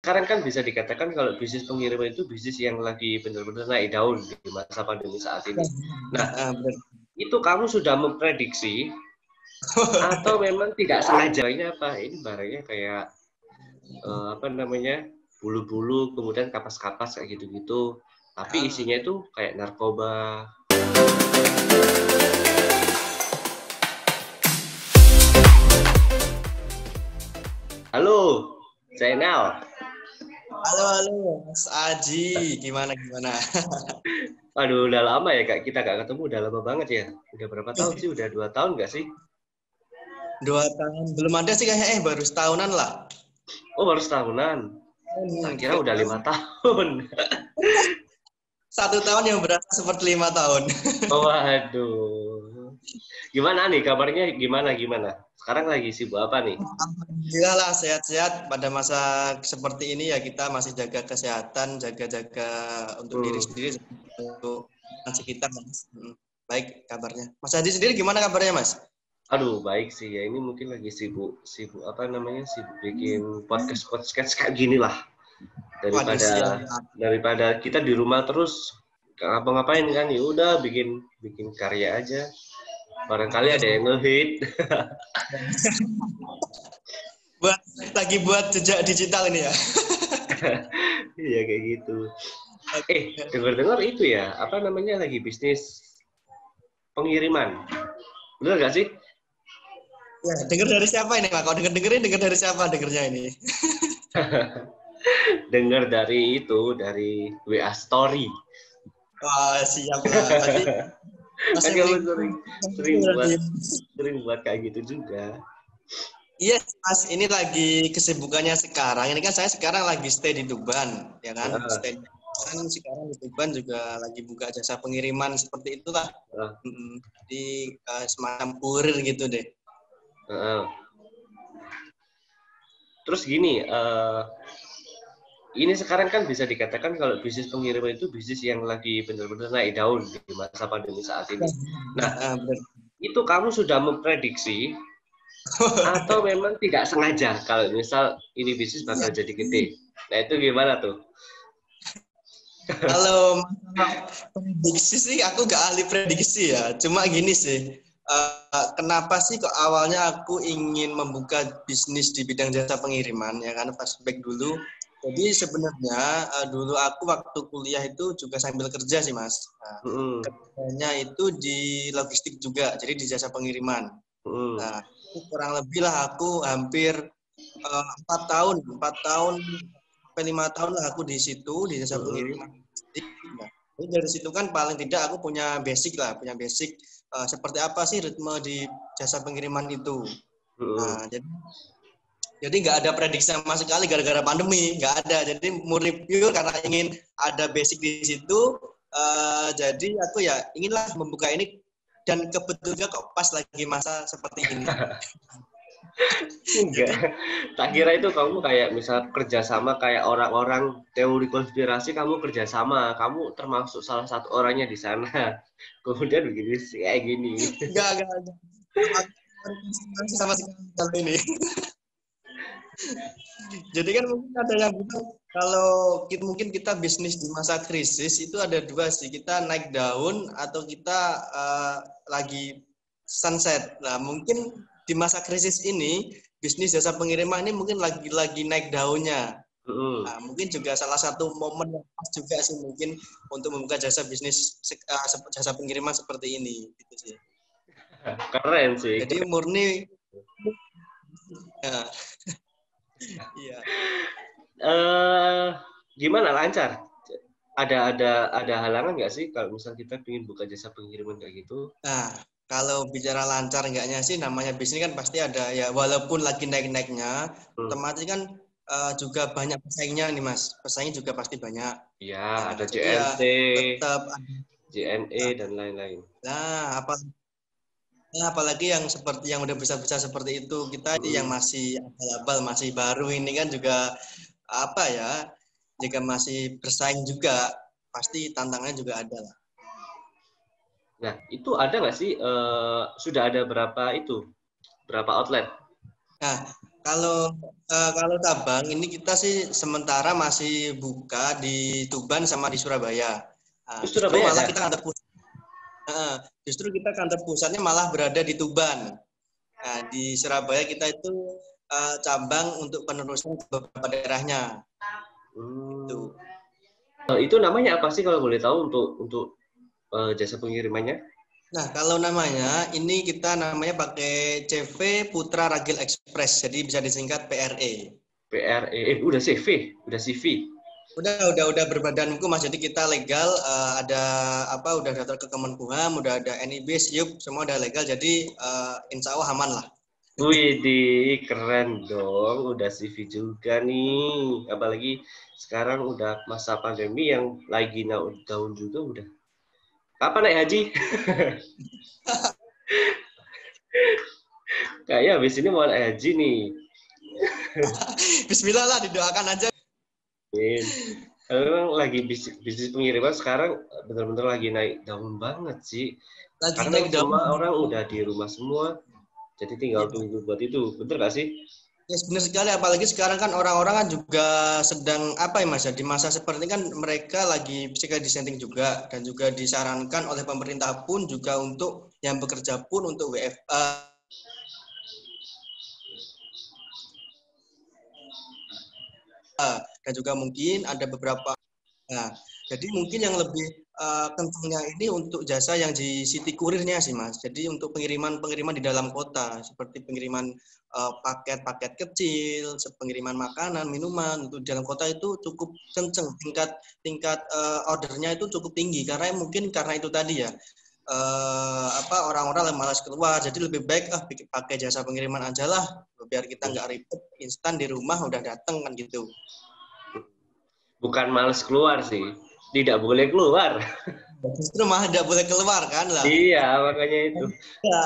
sekarang kan bisa dikatakan kalau bisnis pengiriman itu bisnis yang lagi benar-benar naik daun di masa pandemi saat ini. Nah, itu kamu sudah memprediksi atau memang tidak sengaja? Ini apa? Ini barangnya kayak apa namanya, bulu-bulu, kemudian kapas-kapas kayak gitu-gitu. Tapi isinya itu kayak narkoba. Halo, Zainal. Halo, Mas Aji, gimana? Waduh, udah lama ya Kak, kita gak ketemu, udah lama banget ya. Udah berapa tahun sih? Udah 2 tahun nggak sih? 2 tahun, belum ada sih kayaknya, baru setahunan lah. Oh, baru setahunan. Tak kira udah 5 tahun. 1 tahun yang berasa seperti 5 tahun. Oh, waduh. Gimana nih kabarnya? Gimana? Sekarang lagi sibuk apa nih? Alhamdulillah lah, sehat-sehat. Pada masa seperti ini ya kita masih jaga kesehatan, jaga-jaga untuk diri sendiri, untuk sekitar. Baik kabarnya. Mas Aji sendiri gimana kabarnya, Mas? Aduh, baik sih ya. Ini mungkin lagi sibuk apa namanya? Sibuk bikin podcast kayak gini lah. Daripada kita di rumah terus nggak ngapa-ngapain kan, ya udah bikin karya aja. Barangkali ada yang nge-hit. buat jejak digital ini ya. Iya kayak gitu. Dengar-dengar itu ya, apa namanya, lagi bisnis pengiriman. Benar nggak sih? Ya, dengar dari siapa ini, Pak? Kalau dengar dari siapa dengarnya ini? Dengar dari WA Story. Wah, siap lah. Tadi kamu sering buat kayak gitu juga. Iya, Mas. Ini lagi kesibukannya sekarang. Ini kan saya sekarang lagi stay di Tuban, ya kan? Stay kan sekarang di Tuban juga lagi buka jasa pengiriman seperti itulah. Di semacam kurir gitu deh. Terus gini, ini sekarang kan bisa dikatakan kalau bisnis pengiriman itu bisnis yang lagi benar-benar naik daun di masa pandemi saat ini. Nah, itu kamu sudah memprediksi atau memang tidak sengaja kalau misal ini bisnis bakal jadi gede? Nah, itu gimana tuh? Kalau prediksi sih aku gak ahli prediksi ya. Cuma gini sih, kenapa sih kok awalnya aku ingin membuka bisnis di bidang jasa pengiriman, ya kan, flashback dulu. Jadi sebenarnya dulu aku waktu kuliah itu juga sambil kerja sih, Mas. Kerjanya itu di logistik juga, jadi di jasa pengiriman. Nah, kurang lebih lah aku hampir 4 tahun sampai 5 tahun lah aku di situ, di jasa pengiriman. Nah, jadi dari situ kan paling tidak aku punya basic seperti apa sih ritme di jasa pengiriman itu. Nah, jadi nggak ada prediksi sama sekali gara-gara pandemi, nggak ada. Jadi murni pure karena ingin ada basic di situ. Jadi aku ya inginlah membuka ini dan kebetulan kok pas lagi masa seperti ini. Enggak, tak kira itu kamu kayak misal kerjasama kayak orang-orang teori konspirasi, kamu kerjasama, kamu termasuk salah satu orangnya di sana. Kemudian begini sih kayak gini. Enggak. Sama sekali ini. Jadi kan mungkin ada yang bilang kalau mungkin kita bisnis di masa krisis itu ada dua sih, kita naik daun atau kita lagi sunset. Nah mungkin di masa krisis ini bisnis jasa pengiriman ini mungkin lagi naik daunnya. Nah, mungkin juga salah satu momen yang pas juga sih mungkin untuk membuka jasa bisnis jasa pengiriman seperti ini gitu sih. Keren sih. Jadi murni ya. Iya. Gimana, lancar? Ada halangan nggak sih kalau misal kita ingin buka jasa pengiriman kayak gitu? Nah, kalau bicara lancar enggaknya sih, namanya bisnis kan pasti ada ya, walaupun lagi naik-naiknya, otomatis kan juga banyak pesaingnya nih Mas. Pesaingnya juga pasti banyak. Iya, ada jadi JNT, tetap JNE dan lain-lain. Nah, apalagi yang seperti yang udah besar-besar seperti itu, kita yang masih abal-abal, masih baru ini kan juga apa ya, jika masih bersaing juga pasti tantangannya juga ada lah. Nah, itu ada nggak sih, sudah ada berapa outlet? Nah, Kalau cabang ini kita sih sementara masih buka di Tuban sama di Surabaya. Nah, justru Surabaya malah ada? kita kantor pusatnya malah berada di Tuban. Nah, di Surabaya kita itu cabang untuk penerusan ke beberapa daerahnya. Itu. Itu namanya apa sih kalau boleh tahu untuk jasa pengirimannya? Nah, kalau namanya ini kita namanya pakai CV Putra Ragil Express, jadi bisa disingkat PRE. PRE, udah CV, udah CV. Udah berbadan hukum Mas. Jadi kita legal, ada udah daftar ke Kemenkumham, udah ada NIB, SIUP, semua udah legal. Jadi insya Allah aman lah. Wih, keren dong, udah CV juga nih. Apalagi sekarang udah masa pandemi yang lagi daun juga udah. Kapan naik haji? Kayaknya habis ini mau naik haji nih. Bismillah lah, didoakan aja. Memang lagi bisnis pengiriman sekarang benar-benar lagi naik daun banget sih. Karena semua orang udah di rumah semua, jadi tinggal tunggu buat itu. Bener nggak sih? Ya benar sekali, apalagi sekarang kan orang-orang kan juga sedang apa ya Mas ya, di masa seperti ini kan mereka lagi physical distancing juga, dan juga disarankan oleh pemerintah pun juga untuk yang bekerja pun untuk WFA. Dan juga mungkin ada beberapa, nah jadi mungkin yang lebih kencangnya ini untuk jasa yang di city kurirnya sih Mas. Jadi untuk pengiriman di dalam kota seperti pengiriman paket-paket kecil, pengiriman makanan, minuman untuk di dalam kota itu cukup kenceng, tingkat ordernya itu cukup tinggi karena itu tadi ya, orang-orang yang malas keluar, jadi lebih baik pakai jasa pengiriman aja lah biar kita nggak ribet, instan di rumah udah dateng kan gitu. Bukan males keluar sih, tidak boleh keluar. Justru malah tidak boleh keluar kan lah. Iya, makanya itu. Ya,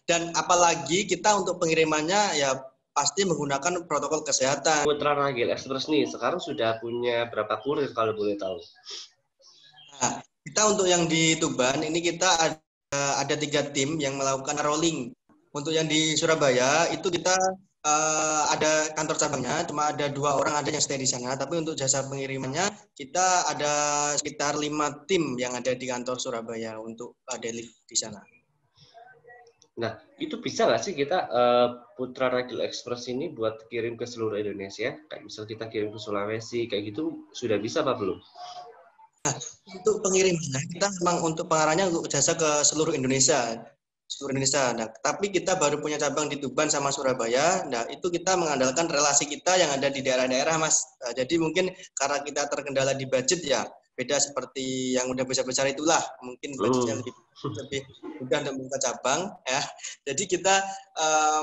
dan apalagi kita untuk pengirimannya ya pasti menggunakan protokol kesehatan. Putra Ragil Express nih sekarang sudah punya berapa kurir kalau boleh tahu? Nah, kita untuk yang di Tuban ini kita ada 3 tim yang melakukan rolling. Untuk yang di Surabaya itu kita ada kantor cabangnya, cuma ada 2 orang ada yang stay di sana. Tapi untuk jasa pengirimannya kita ada sekitar 5 tim yang ada di kantor Surabaya untuk deliver di sana. Nah, itu bisa nggak sih kita Putra Ragil Express ini buat kirim ke seluruh Indonesia? Kayak misal kita kirim ke Sulawesi, kayak gitu sudah bisa apa belum? Nah, untuk pengirimannya kita memang untuk pengarahnya untuk jasa ke seluruh Indonesia. Nah, tapi kita baru punya cabang di Tuban sama Surabaya. Nah, itu kita mengandalkan relasi kita yang ada di daerah-daerah, Mas. Nah, jadi mungkin karena kita terkendala di budget ya, beda seperti yang udah besar-besar itulah. Mungkin budgetnya lebih mudah untuk membuka cabang ya. Jadi kita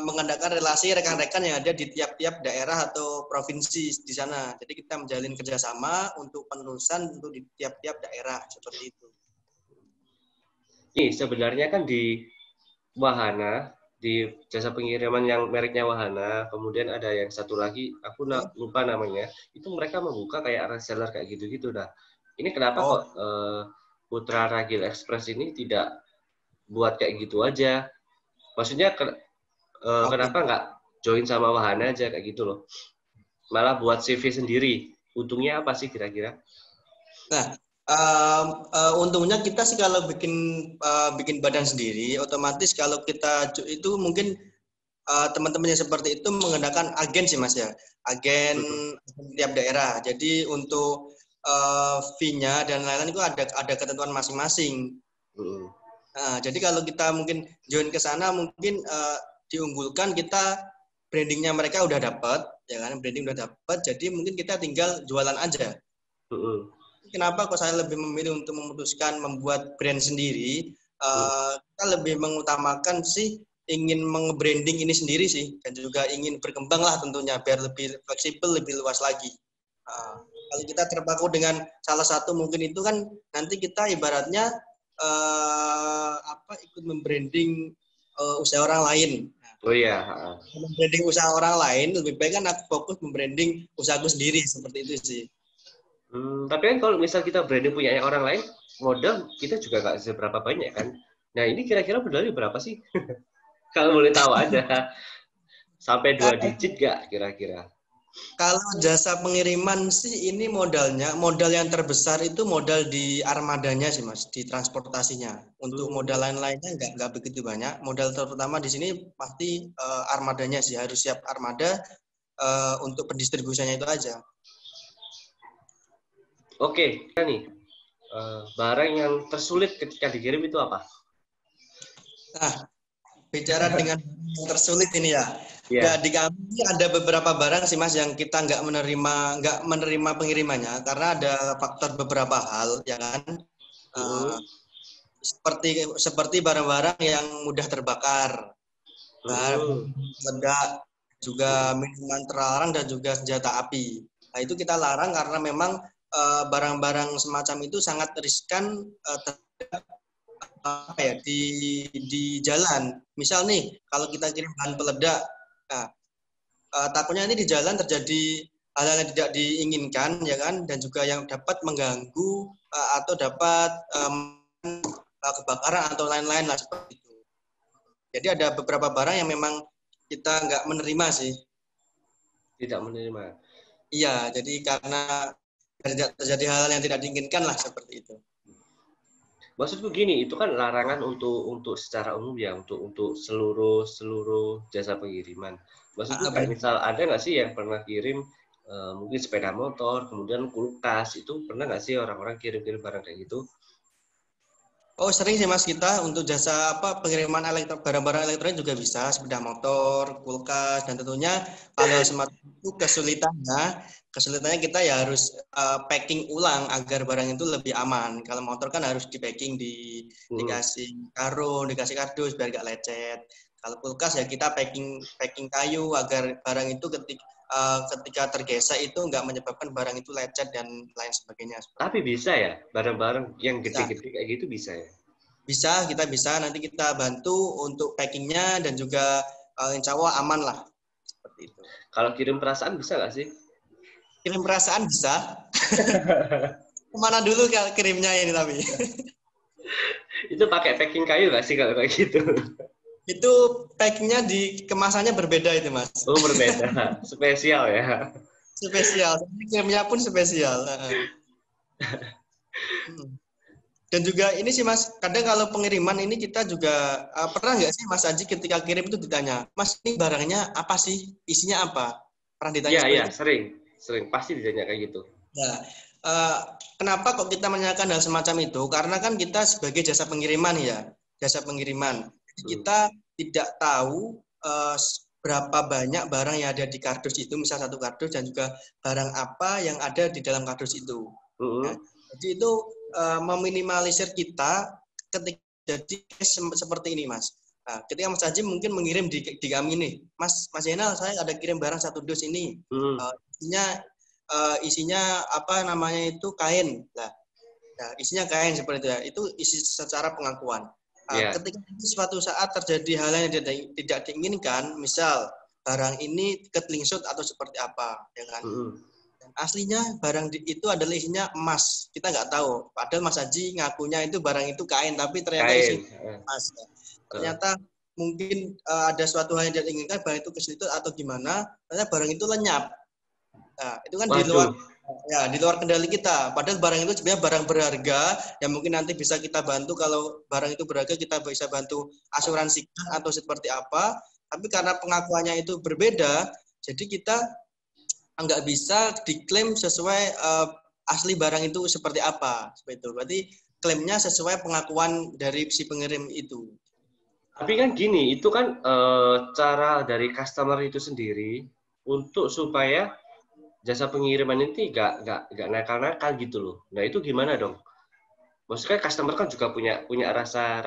mengandalkan relasi rekan-rekan yang ada di tiap-tiap daerah atau provinsi di sana. Jadi kita menjalin kerjasama untuk penerusan untuk di tiap-tiap daerah seperti itu. Ini sebenarnya kan di Wahana, di jasa pengiriman yang mereknya Wahana, kemudian ada yang satu lagi, aku lupa namanya, itu mereka membuka kayak reseller kayak gitu-gitu. Nah, ini kenapa kok Putra Ragil Express ini tidak buat kayak gitu aja? Maksudnya kenapa nggak join sama Wahana aja kayak gitu loh? Malah buat CV sendiri. Untungnya apa sih kira-kira? Nah, untungnya kita sih kalau bikin badan sendiri, otomatis kalau kita itu mungkin teman-temannya seperti itu menggunakan agen sih Mas ya, agen tiap daerah. Jadi untuk fee-nya dan lain-lain itu ada ketentuan masing-masing. Nah, jadi kalau kita mungkin join ke sana mungkin diunggulkan kita brandingnya mereka udah dapat, ya kan, branding udah dapat. Jadi mungkin kita tinggal jualan aja. Kenapa kok saya lebih memilih untuk memutuskan membuat brand sendiri? Kita lebih mengutamakan sih ingin meng-branding ini sendiri sih, dan juga ingin berkembang lah tentunya biar lebih fleksibel, lebih luas lagi. Kalau kita terpaku dengan salah satu mungkin itu kan nanti kita ibaratnya ikut membranding usaha orang lain. Oh iya. Membranding usaha orang lain lebih baik kan aku fokus membranding usahaku sendiri seperti itu sih. Tapi kan kalau misal kita branding punya orang lain, modal kita juga nggak seberapa banyak kan. Nah ini kira-kira modalnya berapa sih? Kalau boleh tahu aja. Sampai 2 digit nggak kira-kira? Kalau jasa pengiriman sih ini modal yang terbesar itu modal di armadanya sih Mas, di transportasinya. Untuk modal lain-lainnya nggak begitu banyak. Modal terutama di sini pasti armadanya sih, harus siap armada untuk pendistribusiannya itu aja. Oke, nih barang yang tersulit ketika dikirim itu apa? Nah, bicara dengan yang tersulit ini ya. Yeah. Ya, di kami ada beberapa barang sih Mas yang kita nggak menerima pengirimannya karena ada faktor beberapa hal ya kan. Seperti barang-barang yang mudah terbakar, meledak, juga minuman terlarang dan juga senjata api. Nah, itu kita larang karena memang barang-barang semacam itu sangat riskan di jalan. Misal nih, kalau kita kirim bahan peledak, nah, takutnya ini di jalan terjadi hal-hal yang tidak diinginkan, ya kan, dan juga yang dapat mengganggu atau dapat kebakaran atau lain-lain lah seperti itu. Jadi ada beberapa barang yang memang kita nggak menerima sih. Tidak menerima. Iya, jadi karena terjadi hal-hal yang tidak diinginkan lah seperti itu. Maksudku gini, itu kan larangan untuk secara umum ya, untuk seluruh jasa pengiriman. Maksudku kayak misal ada nggak sih yang pernah kirim mungkin sepeda motor, kemudian kulkas, itu pernah nggak sih orang-orang kirim-kirim barang kayak gitu? Oh, sering sih Mas, kita untuk jasa pengiriman barang-barang elektronik juga bisa, sepeda motor, kulkas, dan tentunya kalau semacam itu kesulitannya kita ya harus packing ulang agar barang itu lebih aman. Kalau motor kan harus di packing, dikasih karung, dikasih kardus biar nggak lecet. Kalau kulkas ya kita packing kayu agar barang itu ketika tergesek itu nggak menyebabkan barang itu lecet dan lain sebagainya. Tapi bisa ya, barang-barang yang gede-gede kayak gitu bisa ya? Bisa, kita bisa. Nanti kita bantu untuk packingnya dan juga insya Allah aman lah. Seperti itu. Kalau kirim perasaan bisa nggak sih? Kirim perasaan bisa. Kemana dulu kirimnya ini tapi? Itu pakai packing kayu nggak sih kalau kayak gitu? Itu packingnya kemasannya berbeda itu Mas. Oh berbeda, spesial ya. Spesial, kirimnya pun spesial. Dan juga ini sih Mas, kadang kalau pengiriman ini kita juga pernah nggak sih Mas Aji ketika kirim itu ditanya, Mas ini barangnya apa sih, isinya apa? Pernah ditanya seperti itu? Iya, sering pasti ditanya kayak gitu. Nah, kenapa kok kita menanyakan hal semacam itu? Karena kan kita sebagai jasa pengiriman ya, jasa pengiriman. Kita tidak tahu berapa banyak barang yang ada di kardus itu, misal satu kardus dan juga barang apa yang ada di dalam kardus itu. Nah, jadi itu meminimalisir kita ketika jadi seperti ini, Mas. Nah, ketika Mas Haji mungkin mengirim di kami nih, Mas Yenal, saya ada kirim barang 1 dus ini, isinya apa namanya itu kain, nah isinya kain seperti itu ya, itu isi secara pengakuan. Ketika suatu saat terjadi hal yang tidak diinginkan, misal barang ini ketelingsut atau seperti apa, ya kan? Aslinya barang itu adalah isinya emas. Kita nggak tahu. Padahal Mas Haji ngakunya itu barang itu kain, tapi ternyata isinya emas. Ternyata mungkin ada suatu hal yang tidak diinginkan, barang itu keselitut atau gimana, ternyata barang itu lenyap. Nah, itu kan di luar kendali kita. Padahal barang itu sebenarnya barang berharga yang mungkin nanti bisa kita bantu kalau barang itu berharga kita bisa bantu asuransikan atau seperti apa. Tapi karena pengakuannya itu berbeda, jadi kita nggak bisa diklaim sesuai asli barang itu seperti apa. Seperti itu. Berarti klaimnya sesuai pengakuan dari si pengirim itu. Tapi kan gini, itu kan cara dari customer itu sendiri untuk supaya jasa pengiriman ini nggak nakal-nakal gitu loh. Nah itu gimana dong? Maksudnya customer kan juga punya rasa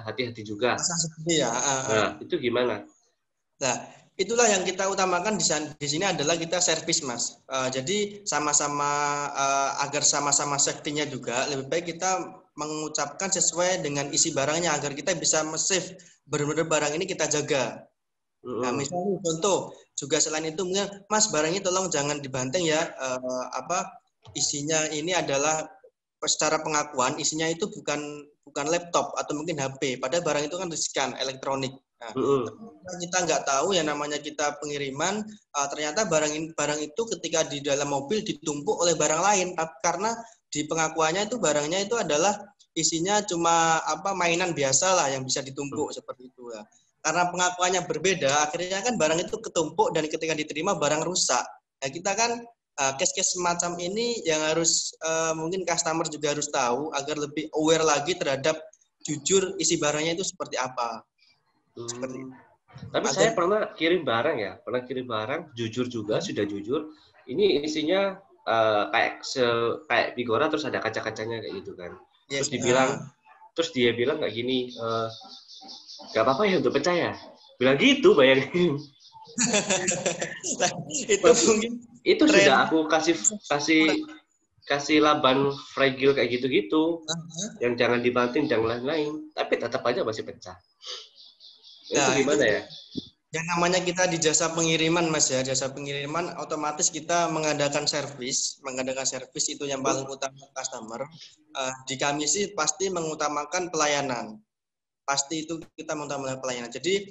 hati-hati juga. Rasa sedih ya. Nah itu gimana? Nah itulah yang kita utamakan di sini adalah kita servis Mas. Jadi sama-sama agar sama-sama safety-nya juga lebih baik kita mengucapkan sesuai dengan isi barangnya agar kita bisa save benar-benar barang ini kita jaga. Nah, misalnya contoh juga selain itu, Mas barangnya tolong jangan dibanteng ya. Isinya ini adalah secara pengakuan isinya itu bukan laptop atau mungkin HP. Padahal barang itu kan riskan elektronik. Nah, kita nggak tahu ya namanya kita pengiriman, ternyata barang itu ketika di dalam mobil ditumpuk oleh barang lain, karena di pengakuannya itu barangnya itu adalah isinya cuma mainan biasa lah yang bisa ditumpuk seperti itu ya. Karena pengakuannya berbeda, akhirnya kan barang itu ketumpuk dan ketika diterima barang rusak. Nah, kita kan case-case semacam ini yang harus mungkin customer juga harus tahu agar lebih aware lagi terhadap jujur isi barangnya itu seperti apa. Seperti itu. Tapi saya pernah kirim barang, jujur juga, sudah jujur. Ini isinya kayak Bigora terus ada kaca-kacanya kayak gitu kan. Terus dia bilang kayak gini, nggak apa-apa ya untuk percaya. Bilang gitu, bayangin. itu sudah aku kasih laban fragile kayak gitu-gitu, yang jangan dibanting, jangan lain-lain, tapi tetap aja masih pecah. Itu gimana ya? Yang namanya kita di jasa pengiriman, Mas ya, jasa pengiriman otomatis kita mengadakan servis itu yang paling utama customer. Di kami sih pasti mengutamakan pelayanan. Pasti itu kita mengutamakan pelayanan. Jadi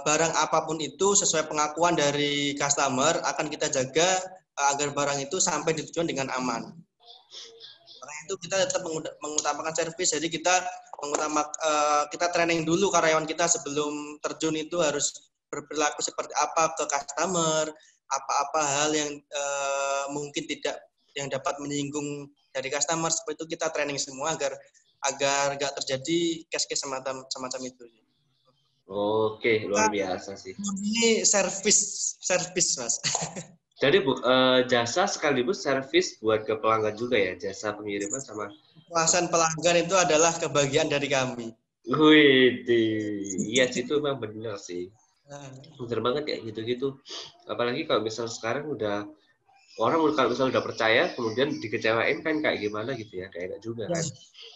barang apapun itu sesuai pengakuan dari customer akan kita jaga agar barang itu sampai di tujuan dengan aman. Karena itu kita tetap mengutamakan servis. Jadi kita kita training dulu karyawan kita sebelum terjun itu harus berperilaku seperti apa ke customer, apa-apa hal yang mungkin tidak yang dapat menyinggung dari customer, seperti itu kita training semua agar nggak terjadi case-case semacam itu. Oke, luar biasa sih. Ini servis Mas. Jadi jasa sekaligus servis buat ke pelanggan juga ya, jasa pengiriman sama. Kepuasan pelanggan itu adalah kebahagiaan dari kami. Wih, iya sih, itu memang benar sih. Bener banget kayak gitu-gitu. Apalagi kalau misal sekarang orang kalau misal udah percaya kemudian dikecewain kan kayak gimana gitu ya, kayak enak juga kan.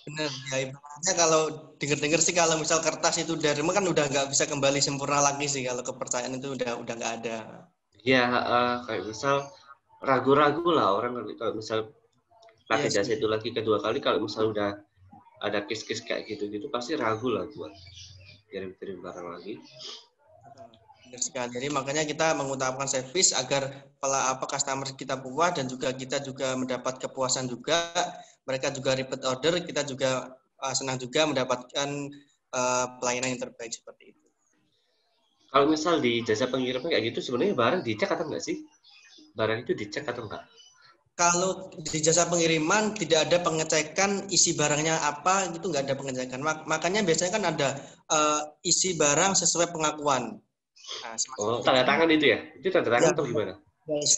Bener ya, ibaratnya kalau denger sih kalau misal kertas itu dari kan udah nggak bisa kembali sempurna lagi sih kalau kepercayaan itu udah nggak ada. Ya kayak misal ragu-ragu lah orang kalau misal pakai jasa itu lagi kedua kali, kalau misal udah ada case-case kayak gitu-gitu pasti ragu lah buat kirim-kirim barang lagi. Sekali. Jadi makanya kita mengutamakan servis agar customer kita puas dan juga kita juga mendapat kepuasan juga, mereka juga repeat order, kita juga senang juga mendapatkan pelayanan yang terbaik seperti itu. Kalau misal di jasa pengiriman kayak gitu sebenarnya barang dicek atau enggak sih? Barang itu dicek atau enggak? Kalau di jasa pengiriman tidak ada pengecekan isi barangnya apa, gitu nggak ada pengecekan. Makanya biasanya kan ada isi barang sesuai pengakuan. Nah, tanda tangan itu ya? Itu tanda tangan atau gimana?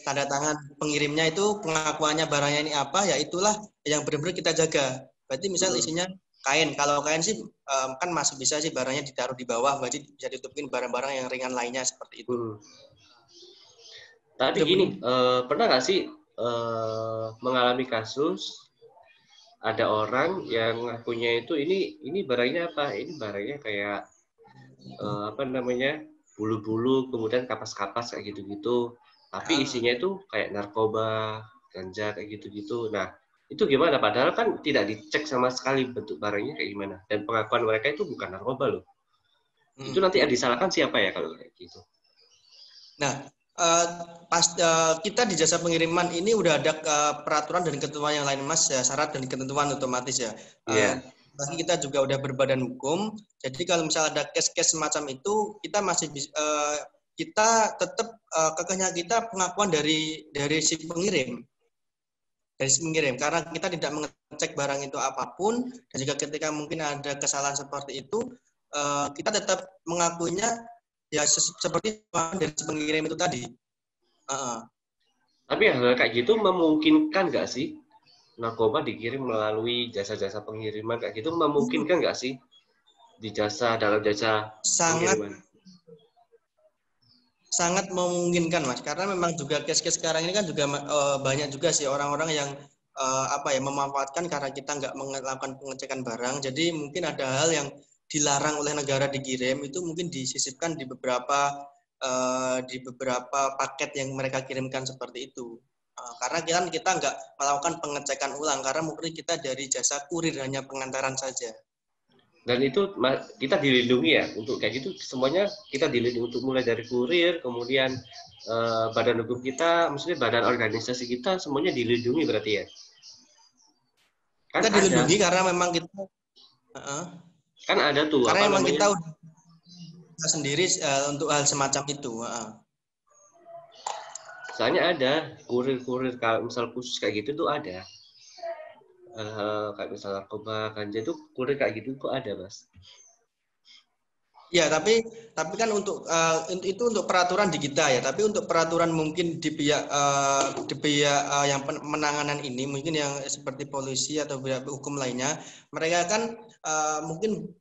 Tanda tangan pengirimnya itu pengakuannya barangnya ini apa, ya itulah yang benar-benar kita jaga. Berarti misal isinya kain. Kalau kain sih kan masih bisa sih barangnya ditaruh di bawah, berarti bisa ditutupin barang-barang yang ringan lainnya seperti itu. Tapi gini, pernah nggak sih mengalami kasus ada orang yang ngakunya itu ini barangnya apa? Ini barangnya kayak bulu-bulu, kemudian kapas-kapas kayak gitu-gitu. Tapi isinya itu kayak narkoba, ganja kayak gitu-gitu. Nah, itu gimana? Padahal kan tidak dicek sama sekali bentuk barangnya kayak gimana. Dan pengakuan mereka itu bukan narkoba loh. Itu nanti yang disalahkan siapa ya kalau kayak gitu? Nah, kita di jasa pengiriman ini udah ada peraturan dan ketentuan yang lain, Mas, ya, syarat dan ketentuan otomatis ya. Bagi kita juga udah berbadan hukum, jadi kalau misalnya ada case-case semacam itu, kita masih kita tetap kekehnya kita pengakuan dari si pengirim. Dari si pengirim, karena kita tidak mengecek barang itu apapun, dan juga ketika mungkin ada kesalahan seperti itu, kita tetap mengakuinya ya seperti dari si pengirim itu tadi. Tapi hal kayak gitu memungkinkan nggak sih narkoba dikirim melalui jasa-jasa pengiriman kayak gitu, memungkinkan nggak sih di dalam jasa pengiriman? Sangat memungkinkan, Mas, karena memang juga case-case sekarang ini kan juga banyak juga sih orang-orang yang memanfaatkan karena kita nggak melakukan pengecekan barang, jadi mungkin ada hal yang dilarang oleh negara dikirim itu mungkin disisipkan di beberapa paket yang mereka kirimkan seperti itu. Karena kita nggak melakukan pengecekan ulang karena mungkin kita dari jasa kurir hanya pengantaran saja. Dan itu kita dilindungi ya untuk kayak gitu, semuanya kita dilindungi untuk mulai dari kurir, kemudian badan hukum kita, maksudnya badan organisasi kita semuanya dilindungi berarti ya. Kan Kita dilindungi karena memang kita kan ada tuh karena apa memang namanya? kita udah sendiri untuk hal semacam itu. Soalnya ada kurir-kurir kalau misal khusus kayak gitu tuh ada. Kayak misal narkoba, ganja itu kurir kayak gitu kok ada, Mas. Ya, tapi kan untuk itu untuk peraturan di kita ya. Tapi untuk peraturan mungkin di pihak yang penanganan ini, mungkin yang seperti polisi atau pihak hukum lainnya, mereka kan mungkin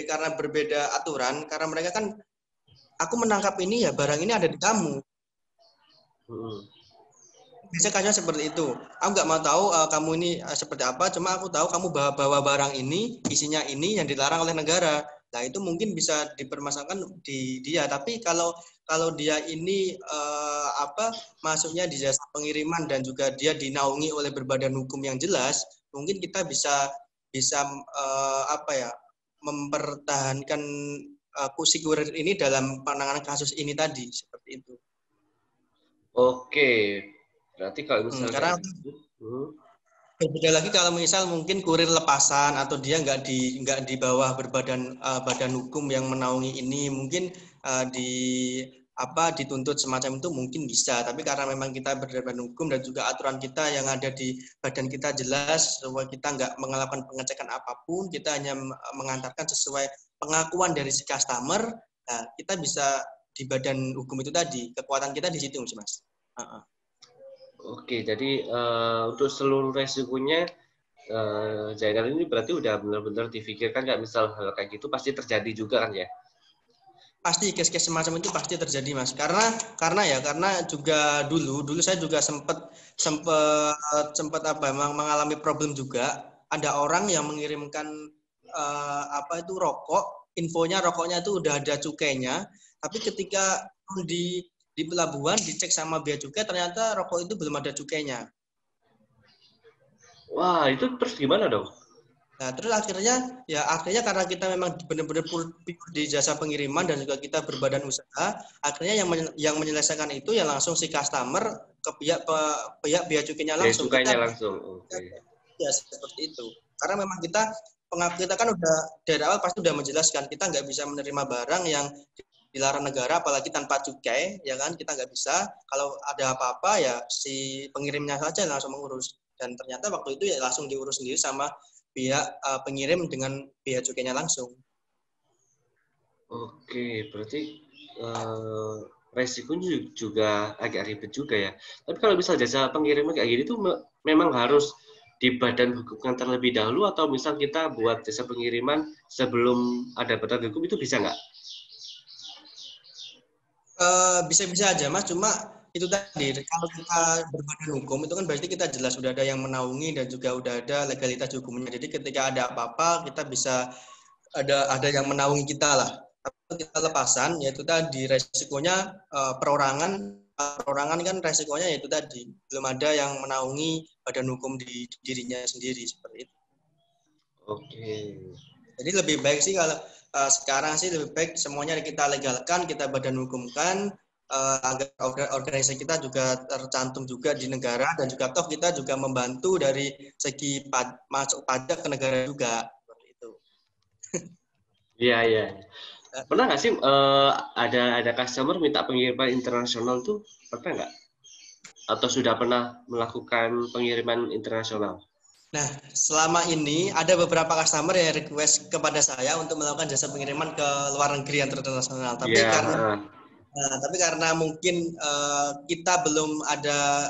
karena berbeda aturan. Karena mereka kan, aku menangkap ini ya barang ini ada di kamu. Bisa kasusnya seperti itu. Aku nggak mau tahu kamu ini seperti apa. Cuma aku tahu kamu bawa barang ini, isinya ini yang dilarang oleh negara. Nah, itu mungkin bisa dipermasalahkan di dia. Tapi kalau dia ini masuknya di jasa pengiriman dan juga dia dinaungi oleh berbadan hukum yang jelas, mungkin kita bisa mempertahankan si kurir ini dalam penanganan kasus ini tadi, seperti itu. Oke, berarti kalau misalnya karena beda lagi kalau misal mungkin kurir lepasan atau dia nggak di bawah badan hukum yang menaungi ini, mungkin dituntut semacam itu mungkin bisa. Tapi karena memang kita berbadan hukum dan juga aturan kita yang ada di badan kita jelas, bahwa kita nggak melakukan pengecekan apapun, kita hanya mengantarkan sesuai pengakuan dari si customer. Nah, kita bisa di badan hukum itu tadi, kekuatan kita di situ, Mas. Oke, jadi untuk seluruh resikonya Zainal ini berarti udah benar-benar difikirkan nggak, misal hal kayak gitu pasti terjadi juga kan ya? Pasti case-case semacam itu pasti terjadi, Mas. Karena juga dulu saya juga sempat mengalami problem juga. Ada orang yang mengirimkan rokok, infonya rokoknya itu udah ada cukainya, tapi ketika di pelabuhan dicek sama bea cukai ternyata rokok itu belum ada cukainya. Wah, itu terus gimana dong? Nah, terus akhirnya karena kita memang benar-benar di jasa pengiriman dan juga kita berbadan usaha, akhirnya yang menyelesaikan itu ya langsung si customer ke pihak bea cukainya langsung. Cukainya langsung. Okay. Ya, seperti itu. Karena memang kita kan udah dari awal pasti udah menjelaskan kita nggak bisa menerima barang yang dilarang negara, apalagi tanpa cukai, ya kan, kita nggak bisa. Kalau ada apa-apa ya si pengirimnya saja langsung mengurus. Dan ternyata waktu itu ya langsung diurus sendiri sama pihak pengirim dengan bea cukainya langsung. Oke, berarti resikonya juga agak ribet juga ya. Tapi kalau misal jasa pengiriman kayak gini tuh memang harus di badan hukum terlebih dahulu, atau misal kita buat jasa pengiriman sebelum ada badan hukum itu bisa nggak? Bisa-bisa aja, Mas. Cuma itu tadi, kalau kita berbadan hukum itu kan berarti kita jelas sudah ada yang menaungi dan juga udah ada legalitas hukumnya. Jadi ketika ada apa-apa kita bisa ada yang menaungi kita lah. Tapi kita lepasan, yaitu tadi resikonya perorangan kan resikonya yaitu tadi belum ada yang menaungi badan hukum di dirinya sendiri, seperti itu. Oke. Jadi lebih baik sih kalau sekarang sih lebih baik semuanya kita legalkan, kita badan hukumkan, agar organisasi kita juga tercantum juga di negara, dan juga toh kita juga membantu dari segi masuk pajak ke negara juga, seperti itu. Iya, iya. Pernah nggak sih ada customer minta pengiriman internasional tuh, pernah nggak? Atau sudah pernah melakukan pengiriman internasional? Nah, selama ini ada beberapa customer yang request kepada saya untuk melakukan jasa pengiriman ke luar negeri yang internasional. Tapi karena mungkin kita belum ada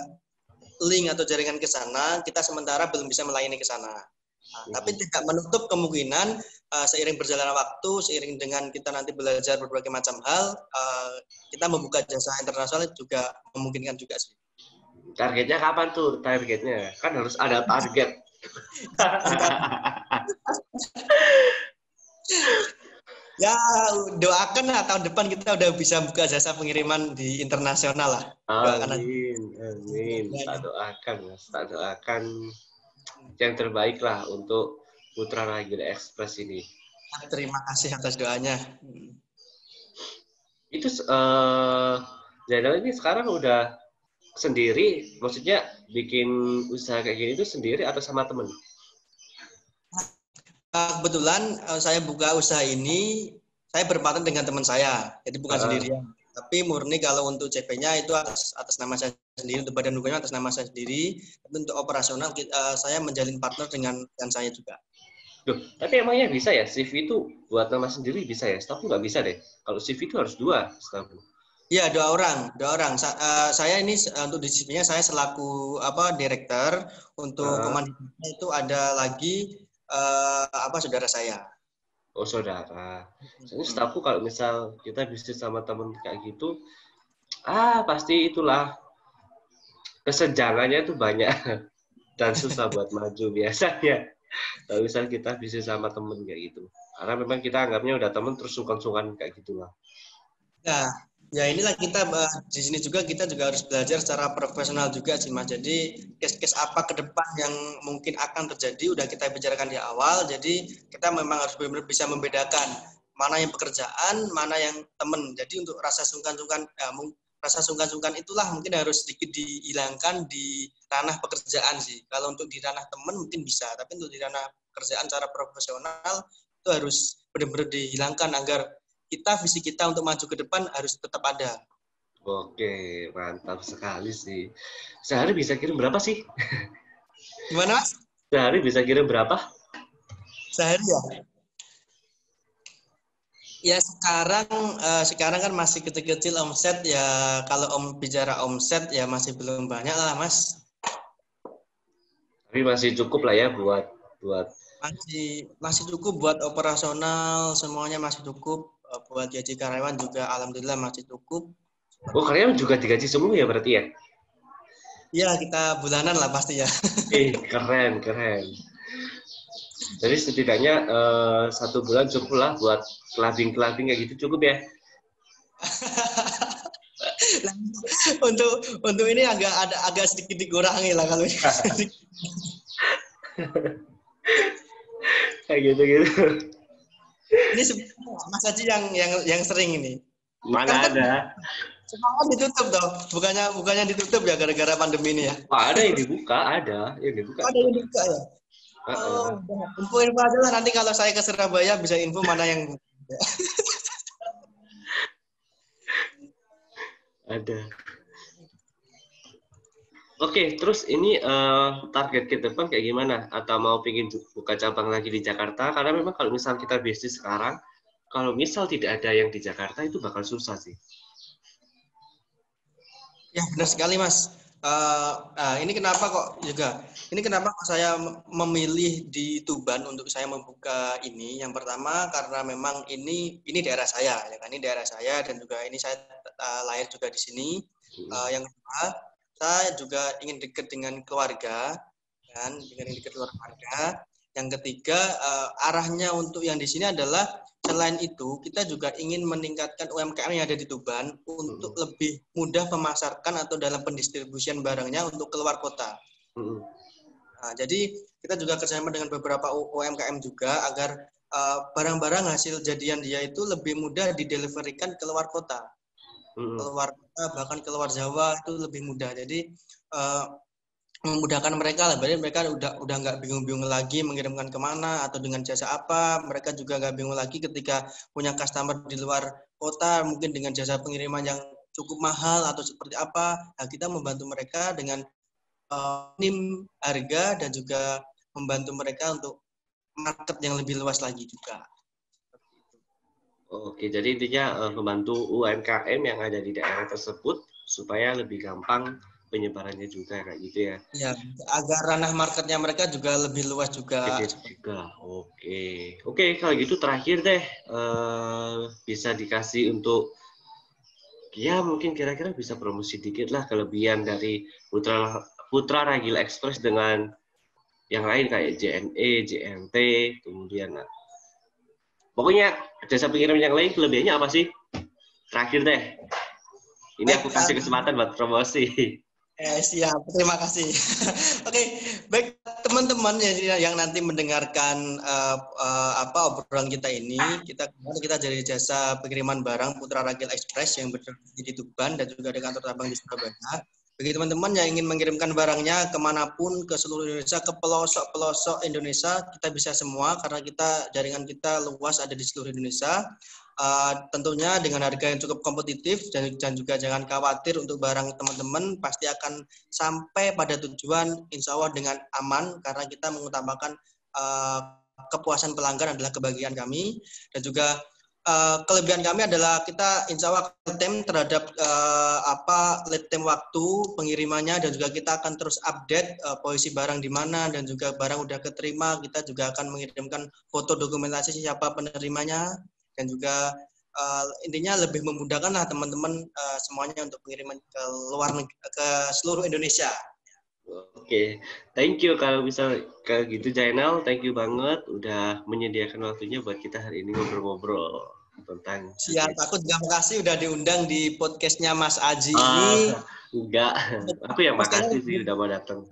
link atau jaringan ke sana, kita sementara belum bisa melayani ke sana. Tapi tidak menutup kemungkinan seiring berjalannya waktu, seiring dengan kita nanti belajar berbagai macam hal, kita membuka jasa internasional juga memungkinkan juga sih. Targetnya kapan tuh? Targetnya kan harus ada target. Ya, doakan lah tahun depan kita udah bisa buka jasa pengiriman di internasional lah. Amin, amin. Tak doakan, Mas. Tak doakan yang terbaik lah untuk Putra Nagila Express ini. Terima kasih atas doanya. Itu Zainal ini sekarang udah sendiri, maksudnya bikin usaha kayak gini itu sendiri atau sama temen? Kebetulan saya buka usaha ini, saya berpartner dengan teman saya, jadi bukan sendirian. Tapi murni kalau untuk CP-nya itu atas nama saya sendiri, untuk badan hukumnya atas nama saya sendiri. Tapi untuk operasional saya menjalin partner dengan saya juga. Duh, tapi emangnya bisa ya CV itu buat nama sendiri bisa ya? Setahu nggak bisa deh. Kalau CV itu harus 2 setahu. Iya, 2 orang. Saya ini untuk di CV-nya saya selaku direktur, untuk komandannya itu ada lagi saudara saya. Oh, saudara. Soalnya setahu kalau misal kita bisnis sama temen kayak gitu, pasti itulah kesenjangannya itu banyak dan susah buat maju biasanya. Kalau misal kita bisnis sama temen kayak gitu. Karena memang kita anggapnya udah temen terus sungkan-sungkan kayak gitulah. Ya inilah kita di sini juga kita juga harus belajar secara profesional juga sih Mas. Jadi case-case apa ke depan yang mungkin akan terjadi udah kita bicarakan di awal. Jadi kita memang harus benar-benar bisa membedakan mana yang pekerjaan, mana yang teman. Jadi untuk rasa sungkan-sungkan itulah mungkin harus sedikit dihilangkan di ranah pekerjaan sih. Kalau untuk di ranah teman mungkin bisa, tapi untuk di ranah pekerjaan secara profesional itu harus benar-benar dihilangkan agar visi kita untuk maju ke depan harus tetap ada. Oke, mantap sekali sih. Sehari bisa kirim berapa sih? Gimana, Mas? Sehari bisa kirim berapa? Sehari ya? Ya sekarang kan masih kecil-kecil omset ya. Kalau bicara omset ya masih belum banyak lah, Mas. Tapi masih cukup lah ya buat masih cukup buat operasional, semuanya masih cukup. Buat gaji karyawan juga alhamdulillah masih cukup. Oh, karyawan juga digaji semua ya berarti ya? Iya, kita bulanan lah pasti ya. Keren. Jadi setidaknya 1 bulan cukup lah buat clubbing kayak gitu cukup ya? untuk ini agak sedikit dikurangi lah kalau ini. Kayak gitu. Ini sebenarnya Mas Haji yang sering ini. Mana kan ada? Semangat ditutup toh, bukannya ditutup ya gara-gara pandemi ini ya? Ada yang dibuka, ada yang dibuka. Ada yang dibuka ya? Info aja lah nanti kalau saya ke Surabaya bisa info mana yang buka. Ada. Oke, terus ini target ke depan kayak gimana? Atau mau pengen buka cabang lagi di Jakarta? Karena memang kalau misal kita bisnis sekarang, kalau misal tidak ada yang di Jakarta itu bakal susah sih. Ya benar sekali Mas. Ini kenapa kok saya memilih di Tuban untuk saya membuka ini? Yang pertama karena memang ini daerah saya, ya kan? Ini daerah saya dan juga ini saya lahir juga di sini. Yang kedua, saya juga ingin dekat dengan keluarga, kan? Yang ketiga, arahnya untuk yang di sini adalah selain itu, kita juga ingin meningkatkan UMKM yang ada di Tuban untuk lebih mudah memasarkan atau dalam pendistribusian barangnya untuk keluar kota. Nah, jadi kita juga kerjasama dengan beberapa UMKM juga agar barang-barang hasil jadian dia itu lebih mudah dideliverikan keluar kota. Keluar kota, bahkan keluar Jawa itu lebih mudah. Jadi memudahkan mereka lah, berarti mereka udah nggak bingung-bingung lagi mengirimkan kemana atau dengan jasa apa. Mereka juga nggak bingung lagi ketika punya customer di luar kota mungkin dengan jasa pengiriman yang cukup mahal atau seperti apa. Nah, kita membantu mereka dengan minim harga dan juga membantu mereka untuk market yang lebih luas lagi juga. Oke, jadi intinya membantu UMKM yang ada di daerah tersebut supaya lebih gampang penyebarannya juga kayak gitu ya. Ya, agar ranah marketnya mereka juga lebih luas juga. Oke, kalau gitu terakhir deh bisa dikasih untuk ya mungkin kira-kira bisa promosi dikit lah kelebihan dari Putra Ragil Express dengan yang lain kayak JNE, JNT, kemudian pokoknya jasa pengirim yang lain kelebihannya apa sih? Terakhir deh. Ini aku kasih kesempatan buat promosi. Siap, terima kasih. Oke, baik teman teman-teman yang nanti mendengarkan obrolan kita ini, kita dari jasa pengiriman barang Putra Ragil Express yang berada di Tuban dan juga ada kantor cabang di Surabaya. Bagi teman-teman yang ingin mengirimkan barangnya kemanapun, ke seluruh Indonesia, ke pelosok-pelosok Indonesia, kita bisa semua karena jaringan kita luas, ada di seluruh Indonesia. Tentunya dengan harga yang cukup kompetitif dan juga jangan khawatir untuk barang teman-teman pasti akan sampai pada tujuan insya Allah dengan aman karena kita mengutamakan kepuasan pelanggan adalah kebahagiaan kami dan juga kelebihan kami adalah kita insya Allah time terhadap lead time waktu pengirimannya dan juga kita akan terus update posisi barang di mana dan juga barang udah keterima kita juga akan mengirimkan foto dokumentasi siapa penerimanya dan juga intinya lebih memudahkan lah teman-teman semuanya untuk pengiriman ke luar negeri, ke seluruh Indonesia. Oke, thank you kalau bisa kayak gitu Jainal, thank you banget udah menyediakan waktunya buat kita hari ini ngobrol-ngobrol tentang. Siap, aku juga makasih udah diundang di podcastnya Mas Aji ini. Enggak, aku yang makasih sih udah mau datang.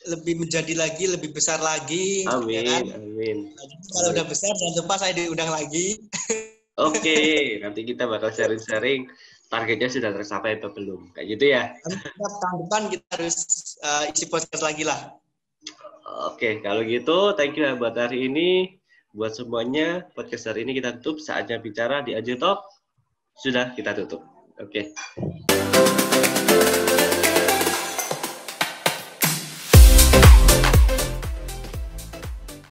Lebih menjadi lagi, lebih besar lagi. Amin, ya kan? Amin. Kalau udah besar, jangan lupa saya diundang lagi. Oke, nanti kita bakal sharing-sharing targetnya sudah tercapai atau belum. Kayak gitu ya. Tahun depan kita harus isi podcast lagi lah. Oke, kalau gitu thank you buat hari ini. Buat semuanya, podcast hari ini kita tutup. Saatnya bicara di Aji Talk. Sudah kita tutup. Oke.